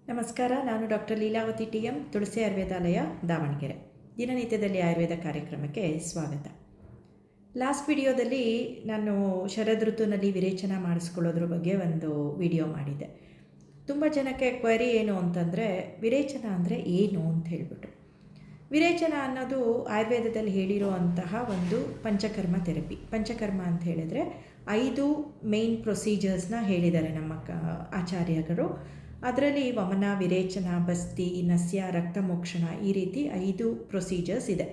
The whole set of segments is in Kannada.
ನಮಸ್ಕಾರ. ನಾನು ಡಾಕ್ಟರ್ ಲೀಲಾವತಿ ಟಿ ಎಂ, ತುಳಸಿ ಆಯುರ್ವೇದಾಲಯ, ದಾವಣಗೆರೆ. ದಿನನಿತ್ಯದಲ್ಲಿ ಆಯುರ್ವೇದ ಕಾರ್ಯಕ್ರಮಕ್ಕೆ ಸ್ವಾಗತ. ಲಾಸ್ಟ್ ವಿಡಿಯೋದಲ್ಲಿ ನಾನು ಶರದ್ ಋತುವಿನಲ್ಲಿ ವಿರೇಚನ ಮಾಡಿಸ್ಕೊಳ್ಳೋದ್ರ ಬಗ್ಗೆ ಒಂದು ವಿಡಿಯೋ ಮಾಡಿದ್ದೆ. ತುಂಬ ಜನಕ್ಕೆ ಕ್ವೆರಿ ಏನು ಅಂತಂದರೆ, ವಿರೇಚನ ಅಂದರೆ ಏನು ಅಂತ ಹೇಳಿಬಿಟ್ಟು. ವಿರೇಚನ ಅನ್ನೋದು ಆಯುರ್ವೇದದಲ್ಲಿ ಹೇಳಿರುವಂತಹ ಒಂದು ಪಂಚಕರ್ಮ ಥೆರಪಿ. ಪಂಚಕರ್ಮ ಅಂತ ಹೇಳಿದರೆ 5 ಮೇನ್ ಪ್ರೊಸೀಜರ್ಸ್ನ ಹೇಳಿದ್ದಾರೆ ನಮ್ಮ ಆಚಾರ್ಯರು. ಅದರಲ್ಲಿ ವಮನ, ವಿರೇಚನ, ಬಸ್ತಿ, ನಸ್ಯ, ರಕ್ತಮೋಕ್ಷಣ, ಈ ರೀತಿ 5 ಪ್ರೊಸೀಜರ್ಸ್ ಇದೆ.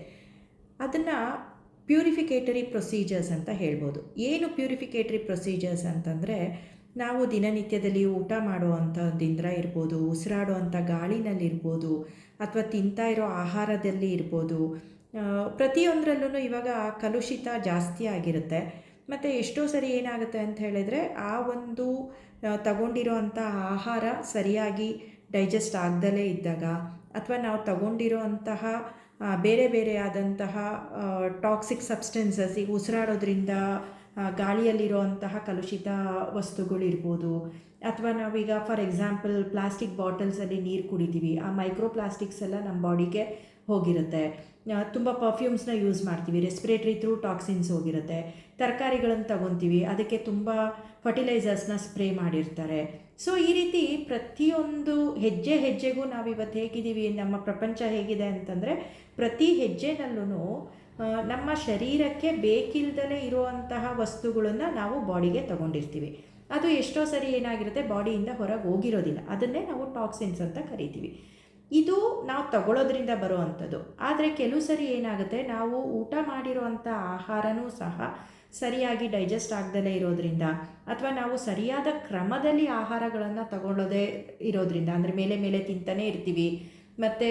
ಅದನ್ನು ಪ್ಯೂರಿಫಿಕೇಟರಿ ಪ್ರೊಸೀಜರ್ಸ್ ಅಂತ ಹೇಳ್ಬೋದು. ಏನು ಪ್ಯೂರಿಫಿಕೇಟರಿ ಪ್ರೊಸೀಜರ್ಸ್ ಅಂತಂದರೆ, ನಾವು ದಿನನಿತ್ಯದಲ್ಲಿ ಊಟ ಮಾಡುವಂಥದ್ದಿಂದ ಇರ್ಬೋದು, ಉಸಿರಾಡುವಂಥ ಗಾಳಿನಲ್ಲಿರ್ಬೋದು, ಅಥವಾ ತಿಂತಾ ಇರೋ ಆಹಾರದಲ್ಲಿ ಇರ್ಬೋದು. ಪ್ರತಿಯೊಂದರಲ್ಲೂ ಇವಾಗ ಕಲುಷಿತ ಜಾಸ್ತಿ ಆಗಿರುತ್ತೆ. ಮತ್ತು ಎಷ್ಟೋ ಸರಿ ಏನಾಗುತ್ತೆ ಅಂತ ಹೇಳಿದರೆ, ಆ ಒಂದು ತಗೊಂಡಿರೋ ಅಂಥ ಆಹಾರ ಸರಿಯಾಗಿ ಡೈಜೆಸ್ಟ್ ಆಗ್ದಲೇ ಇದ್ದಾಗ, ಅಥವಾ ನಾವು ತಗೊಂಡಿರೋ ಅಂತಹ ಬೇರೆ ಬೇರೆ ಆದಂತಹ ಟಾಕ್ಸಿಕ್ ಸಬ್ಸ್ಟೆನ್ಸಸ್, ಈಗ ಉಸಿರಾಡೋದ್ರಿಂದ ಗಾಳಿಯಲ್ಲಿರುವಂತಹ ಕಲುಷಿತ ವಸ್ತುಗಳಿರ್ಬೋದು, ಅಥವಾ ನಾವೀಗ ಫಾರ್ ಎಕ್ಸಾಂಪಲ್ ಪ್ಲಾಸ್ಟಿಕ್ ಬಾಟಲ್ಸಲ್ಲಿ ನೀರು ಕುಡಿತೀವಿ, ಆ ಮೈಕ್ರೋ ಪ್ಲಾಸ್ಟಿಕ್ಸ್ ಎಲ್ಲ ನಮ್ಮ ಬಾಡಿಗೆ ಹೋಗಿರುತ್ತೆ. ತುಂಬ ಪರ್ಫ್ಯೂಮ್ಸ್ನ ಯೂಸ್ ಮಾಡ್ತೀವಿ, ರೆಸ್ಪಿರೇಟ್ರಿ ಥ್ರೂ ಟಾಕ್ಸಿನ್ಸ್ ಹೋಗಿರುತ್ತೆ. ತರಕಾರಿಗಳನ್ನು ತಗೊತೀವಿ, ಅದಕ್ಕೆ ತುಂಬ ಫರ್ಟಿಲೈಸರ್ಸ್ನ ಸ್ಪ್ರೇ ಮಾಡಿರ್ತಾರೆ. ಸೊ ಈ ರೀತಿ ಪ್ರತಿಯೊಂದು ಹೆಜ್ಜೆ ಹೆಜ್ಜೆಗೂ ನಾವಿವತ್ತು ಹೇಗಿದ್ದೀವಿ, ನಮ್ಮ ಪ್ರಪಂಚ ಹೇಗಿದೆ ಅಂತಂದರೆ, ಪ್ರತಿ ಹೆಜ್ಜೆನಲ್ಲೂ ನಮ್ಮ ಶರೀರಕ್ಕೆ ಬೇಕಿಲ್ದಲೇ ಇರುವಂತಹ ವಸ್ತುಗಳನ್ನು ನಾವು ಬಾಡಿಗೆ ತಗೊಂಡಿರ್ತೀವಿ. ಅದು ಎಷ್ಟೋ ಸರಿ ಏನಾಗಿರುತ್ತೆ, ಬಾಡಿಯಿಂದ ಹೊರಗೆ ಹೋಗಿರೋದಿಲ್ಲ. ಅದನ್ನೇ ನಾವು ಟಾಕ್ಸಿನ್ಸ್ ಅಂತ ಕರಿತೀವಿ. ಇದು ನಾವು ತಗೊಳ್ಳೋದ್ರಿಂದ ಬರುವಂಥದ್ದು. ಆದರೆ ಕೆಲವು ಸರಿ ಏನಾಗುತ್ತೆ, ನಾವು ಊಟ ಮಾಡಿರೋವಂಥ ಆಹಾರನೂ ಸಹ ಸರಿಯಾಗಿ ಡೈಜೆಸ್ಟ್ ಆಗದಲೇ ಇರೋದ್ರಿಂದ, ಅಥವಾ ನಾವು ಸರಿಯಾದ ಕ್ರಮದಲ್ಲಿ ಆಹಾರಗಳನ್ನು ತಗೊಳ್ಳೋದೇ ಇರೋದ್ರಿಂದ, ಅಂದರೆ ಮೇಲೆ ಮೇಲೆ ತಿಂತಾನೇ ಇರ್ತೀವಿ, ಮತ್ತು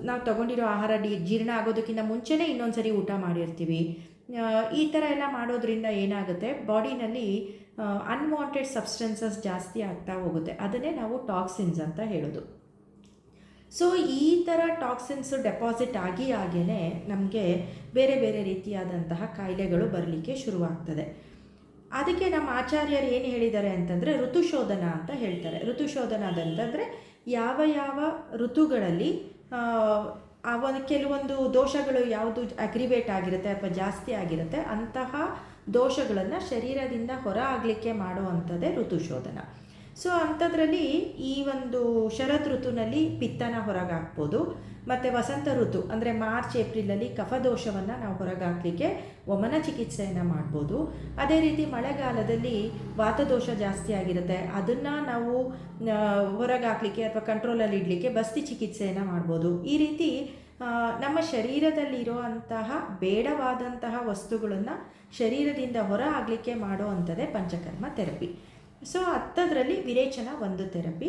ನಾವು ತಗೊಂಡಿರೋ ಆಹಾರ ಜೀರ್ಣ ಆಗೋದಕ್ಕಿಂತ ಮುಂಚೆನೇ ಇನ್ನೊಂದು ಸರಿ ಊಟ ಮಾಡಿರ್ತೀವಿ. ಈ ಥರ ಎಲ್ಲ ಮಾಡೋದ್ರಿಂದ ಏನಾಗುತ್ತೆ, ಬಾಡಿನಲ್ಲಿ ಅನ್ವಾಂಟೆಡ್ ಸಬ್ಸ್ಟೆನ್ಸಸ್ ಜಾಸ್ತಿ ಆಗ್ತಾ ಹೋಗುತ್ತೆ. ಅದನ್ನೇ ನಾವು ಟಾಕ್ಸಿನ್ಸ್ ಅಂತ ಹೇಳೋದು. ಸೊ ಈ ಥರ ಟಾಕ್ಸಿನ್ಸು ಡೆಪಾಸಿಟ್ ಆಗಿಯೇ ನಮಗೆ ಬೇರೆ ಬೇರೆ ರೀತಿಯಾದಂತಹ ಕಾಯಿಲೆಗಳು ಬರಲಿಕ್ಕೆ ಶುರುವಾಗ್ತದೆ. ಅದಕ್ಕೆ ನಮ್ಮ ಆಚಾರ್ಯರು ಏನು ಹೇಳಿದ್ದಾರೆ ಅಂತಂದರೆ, ಋತುಶೋಧನ ಅಂತ ಹೇಳ್ತಾರೆ. ಋತುಶೋಧನದಂತಂದರೆ ಯಾವ ಯಾವ ಋತುಗಳಲ್ಲಿ ಕೆಲವೊಂದು ದೋಷಗಳು ಯಾವುದು ಅಗ್ರಿವೇಟ್ ಆಗಿರುತ್ತೆ ಅಥವಾ ಜಾಸ್ತಿ ಆಗಿರುತ್ತೆ, ಅಂತಹ ದೋಷಗಳನ್ನು ಶರೀರದಿಂದ ಹೊರ ಆಗಲಿಕ್ಕೆ ಮಾಡುವಂಥದ್ದೇ ಋತುಶೋಧನ. ಸೊ ಅಂಥದ್ರಲ್ಲಿ ಈ ಒಂದು ಶರತ್ ಋತುವಿನಲ್ಲಿ ಪಿತ್ತನ ಹೊರಗೆ ಹಾಕ್ಬೋದು, ಮತ್ತು ವಸಂತ ಋತು ಅಂದರೆ ಮಾರ್ಚ್ ಏಪ್ರಿಲಲ್ಲಿ ಕಫದೋಷವನ್ನು ನಾವು ಹೊರಗೆ ಹಾಕಲಿಕ್ಕೆ ವಮನ ಚಿಕಿತ್ಸೆಯನ್ನು ಮಾಡ್ಬೋದು. ಅದೇ ರೀತಿ ಮಳೆಗಾಲದಲ್ಲಿ ವಾತದೋಷ ಜಾಸ್ತಿ ಆಗಿರುತ್ತೆ, ಅದನ್ನು ನಾವು ಹೊರಗೆ ಹಾಕಲಿಕ್ಕೆ ಅಥವಾ ಕಂಟ್ರೋಲಲ್ಲಿ ಇಡಲಿಕ್ಕೆ ಬಸ್ತಿ ಚಿಕಿತ್ಸೆಯನ್ನು ಮಾಡ್ಬೋದು. ಈ ರೀತಿ ನಮ್ಮ ಶರೀರದಲ್ಲಿರೋ ಅಂತಹ ಬೇಡವಾದಂತಹ ವಸ್ತುಗಳನ್ನು ಶರೀರದಿಂದ ಹೊರ ಆಗಲಿಕ್ಕೆ ಮಾಡೋ ಅಂಥದ್ದೇ ಪಂಚಕರ್ಮ ಥೆರಪಿ. ಸೊ ಅಂಥದ್ರಲ್ಲಿ ವಿರೇಚನ ಒಂದು ಥೆರಪಿ.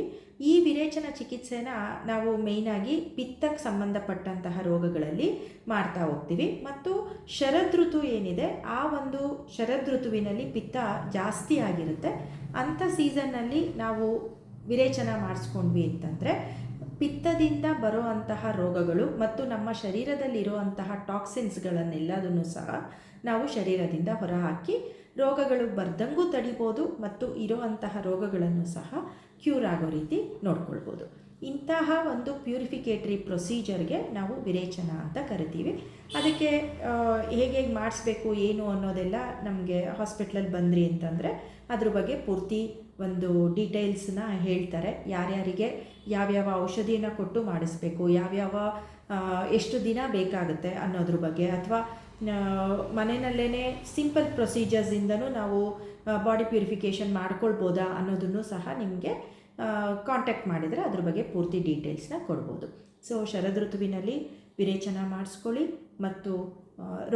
ಈ ವಿರೇಚನ ಚಿಕಿತ್ಸೆನ ನಾವು ಮೇಯ್ನಾಗಿ ಪಿತ್ತಕ್ಕೆ ಸಂಬಂಧಪಟ್ಟಂತಹ ರೋಗಗಳಲ್ಲಿ ಮಾಡ್ತಾ ಹೋಗ್ತೀವಿ. ಮತ್ತು ಶರದ್ ಋತು ಏನಿದೆ, ಆ ಒಂದು ಶರದ್ ಋತುವಿನಲ್ಲಿ ಪಿತ್ತ ಜಾಸ್ತಿ ಆಗಿರುತ್ತೆ. ಅಂಥ ಸೀಸನ್ನಲ್ಲಿ ನಾವು ವಿರೇಚನ ಮಾಡಿಸ್ಕೊಂಡ್ವಿ ಅಂತಂದರೆ, ಪಿತ್ತದಿಂದ ಬರೋ ಅಂತಹ ರೋಗಗಳು ಮತ್ತು ನಮ್ಮ ಶರೀರದಲ್ಲಿರುವಂತಹ ಟಾಕ್ಸಿನ್ಸ್ಗಳನ್ನೆಲ್ಲದನ್ನು ಸಹ ನಾವು ಶರೀರದಿಂದ ಹೊರಹಾಕಿ ರೋಗಗಳು ಬರ್ದಂಗೂ ತಡಿಬೋದು, ಮತ್ತು ಇರುವಂತಹ ರೋಗಗಳನ್ನು ಸಹ ಕ್ಯೂರ್ ಆಗೋ ರೀತಿ ನೋಡ್ಕೊಳ್ಬೋದು. ಇಂತಹ ಒಂದು ಪ್ಯೂರಿಫಿಕೇಟರಿ ಪ್ರೊಸೀಜರ್ಗೆ ನಾವು ವಿರೇಚನ ಅಂತ ಕರಿತೀವಿ. ಅದಕ್ಕೆ ಹೇಗೆ ಮಾಡಿಸ್ಬೇಕು ಏನು ಅನ್ನೋದೆಲ್ಲ ನಮಗೆ ಹಾಸ್ಪಿಟ್ಲಲ್ಲಿ ಬಂದ್ರಿ ಅಂತಂದರೆ ಅದ್ರ ಬಗ್ಗೆ ಪೂರ್ತಿ ಒಂದು ಡೀಟೇಲ್ಸ್ನ ಹೇಳ್ತಾರೆ. ಯಾರ್ಯಾರಿಗೆ ಯಾವ್ಯಾವ ಔಷಧಿಯನ್ನು ಕೊಟ್ಟು ಮಾಡಿಸ್ಬೇಕು, ಯಾವ್ಯಾವ ಎಷ್ಟು ದಿನ ಬೇಕಾಗುತ್ತೆ ಅನ್ನೋದ್ರ ಬಗ್ಗೆ, ಅಥವಾ ಮನೆಯಲ್ಲೇ ಸಿಂಪಲ್ ಪ್ರೊಸೀಜರ್ಸಿಂದನೂ ನಾವು ಬಾಡಿ ಪ್ಯೂರಿಫಿಕೇಷನ್ ಮಾಡ್ಕೊಳ್ಬೋದಾ ಅನ್ನೋದನ್ನು ಸಹ ನಿಮಗೆ ಕಾಂಟ್ಯಾಕ್ಟ್ ಮಾಡಿದರೆ ಅದ್ರ ಬಗ್ಗೆ ಪೂರ್ತಿ ಡೀಟೇಲ್ಸ್ನ ಕೊಡ್ಬೋದು. ಸೊ ಶರದ್ ಋತುವಿನಲ್ಲಿ ವಿರೇಚನ ಮಾಡಿಸ್ಕೊಳ್ಳಿ ಮತ್ತು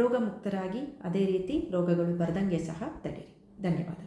ರೋಗಮುಕ್ತರಾಗಿ, ಅದೇ ರೀತಿ ರೋಗಗಳು ಬರ್ದಂಗೆ ಸಹ ತಡೀರಿ. ಧನ್ಯವಾದ.